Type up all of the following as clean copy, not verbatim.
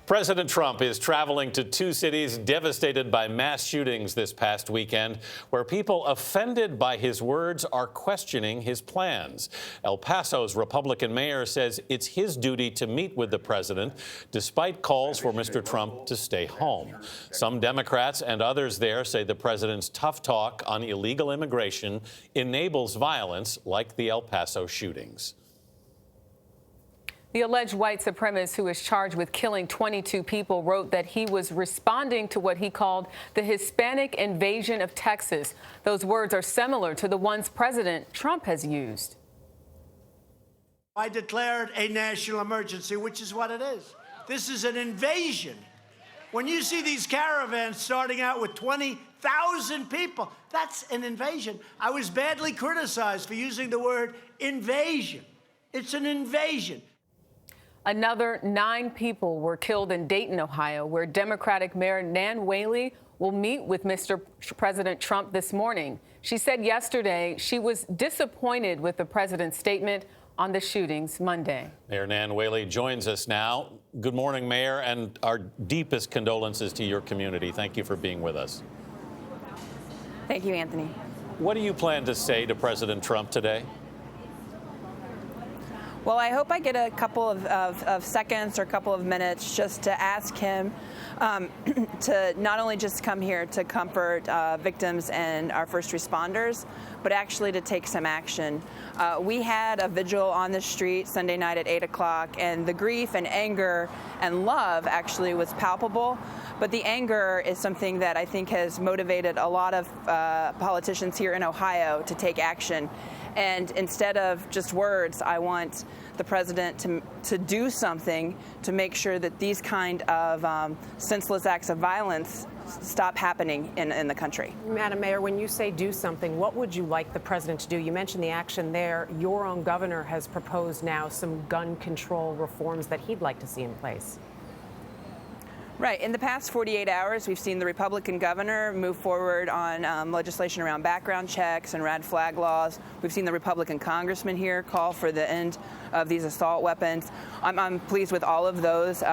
President Trump is traveling to two cities devastated by mass shootings this past weekend, where people offended by his words are questioning his plans. El Paso's Republican mayor says it's his duty to meet with the president, despite calls for Mr. Trump to stay home. Some Democrats and others there say the president's tough talk on illegal immigration enables violence like the El Paso shootings. The alleged white supremacist who is charged with killing 22 people wrote that he was responding to what he called the Hispanic invasion of Texas. Those words are similar to the ones President Trump has used. I declared a national emergency, which is what it is. This is an invasion. When you see these caravans starting out with 20,000 people, that's an invasion. I was badly criticized for using the word invasion. It's an invasion. Another 9 people were killed in Dayton, Ohio, where Democratic Mayor Whaley will meet with Mr. President Trump this morning. She said yesterday she was disappointed with the president's statement on the shootings Monday. Mayor Whaley joins us now. Good morning, Mayor, and our deepest condolences to your community. Thank you for being with us. Thank you, Anthony. What do you plan to say to President Trump today? Well, I hope I get a couple of seconds or a couple of minutes just to ask him to not only just come here to comfort victims and our first responders, but actually to take some action. We had a vigil on the street Sunday night at 8 o'clock, and the grief and anger and love actually was palpable. But the anger is something that I think has motivated a lot of politicians here in Ohio to take action. And instead of just words, I want the president to do something to make sure that these kind of senseless acts of violence stop happening in the country. Madam Mayor, when you say do something, what would you like the president to do? You mentioned the action there. Your own governor has proposed now some gun control reforms that he'd like to see in place. Right. In the past 48 hours, we've seen the Republican governor move forward on legislation around background checks and red flag laws. We've seen the Republican congressman here call for the end of these assault weapons. I'm pleased with all of those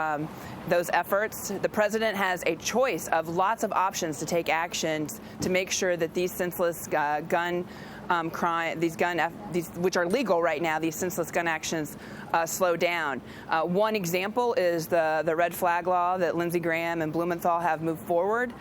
efforts. The president has a choice of lots of options to take actions to make sure that these senseless gun crime, these which are legal right now, these senseless gun actions slow down. One example is the red flag law that Lindsey Graham and Blumenthal have moved forward.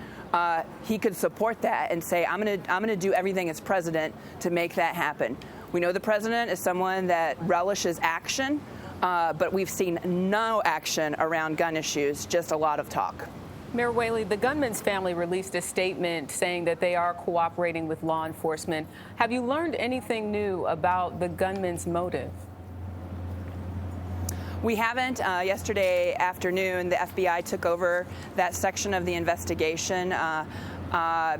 He could support that and say, I'm gonna do everything as president to make that happen. We know the president is someone that relishes action, but we've seen no action around gun issues, just a lot of talk. Mayor Whaley, the gunman's family released a statement saying that they are cooperating with law enforcement. Have you learned anything new about the gunman's motive? We haven't. Yesterday afternoon, the FBI took over that section of the investigation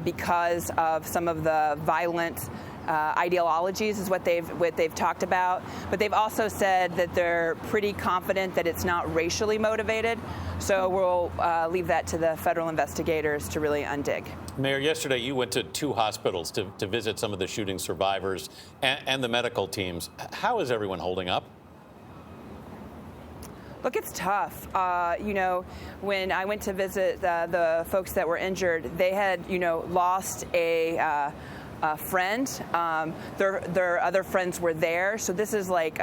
because of some of the violent ideologies is what they've talked about. But they've also said that they're pretty confident that it's not racially motivated. So we'll leave that to the federal investigators to really undig. Mayor, yesterday you went to 2 hospitals to visit some of the shooting survivors and the medical teams. How is everyone holding up? Look, it's tough. You know, when I went to visit the folks that were injured, they had, lost a friend. Their other friends were there. So this is like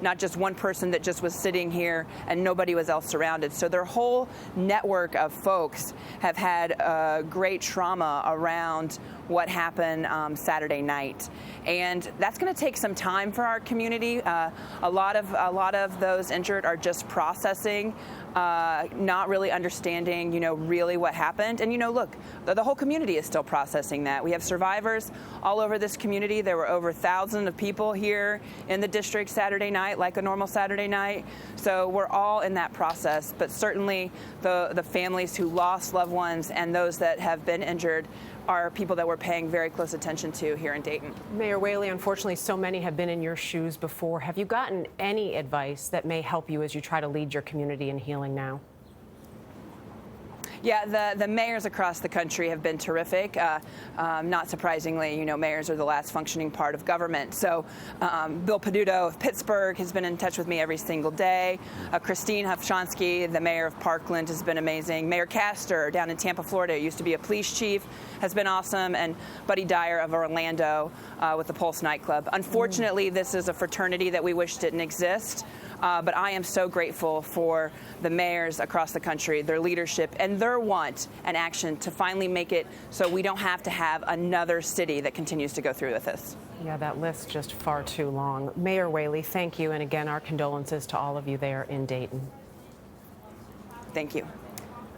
not just one person that just was sitting here and nobody was else surrounded. So their whole network of folks have had great trauma around what happened Saturday night. And that's going to take some time for our community. A lot of those injured are just processing, not really understanding, really what happened. And, look, the whole community is still processing that. We have survivors all over this community. There were over 1,000 of people here in the district Saturday night, like a normal Saturday night. So we're all in that process. But certainly the families who lost loved ones and those that have been injured are people that we're paying very close attention to here in Dayton. Mayor Whaley, unfortunately, so many have been in your shoes before. Have you gotten any advice that may help you as you try to lead your community in healing now? Yeah, the mayors across the country have been terrific. Not surprisingly, you know, mayors are the last functioning part of government. So Bill Peduto of Pittsburgh has been in touch with me every single day. Christine Hufshansky, the mayor of Parkland, has been amazing. Mayor Castor down in Tampa, Florida, used to be a police chief, has been awesome. And Buddy Dyer of Orlando with the Pulse nightclub. Unfortunately, this is a fraternity that we wish didn't exist. But I am so grateful for the mayors across the country, their leadership, and their want and action to finally make it so we don't have to have another city that continues to go through with this. Yeah, that list's just far too long. Mayor Whaley, thank you. And again, our condolences to all of you there in Dayton. Thank you.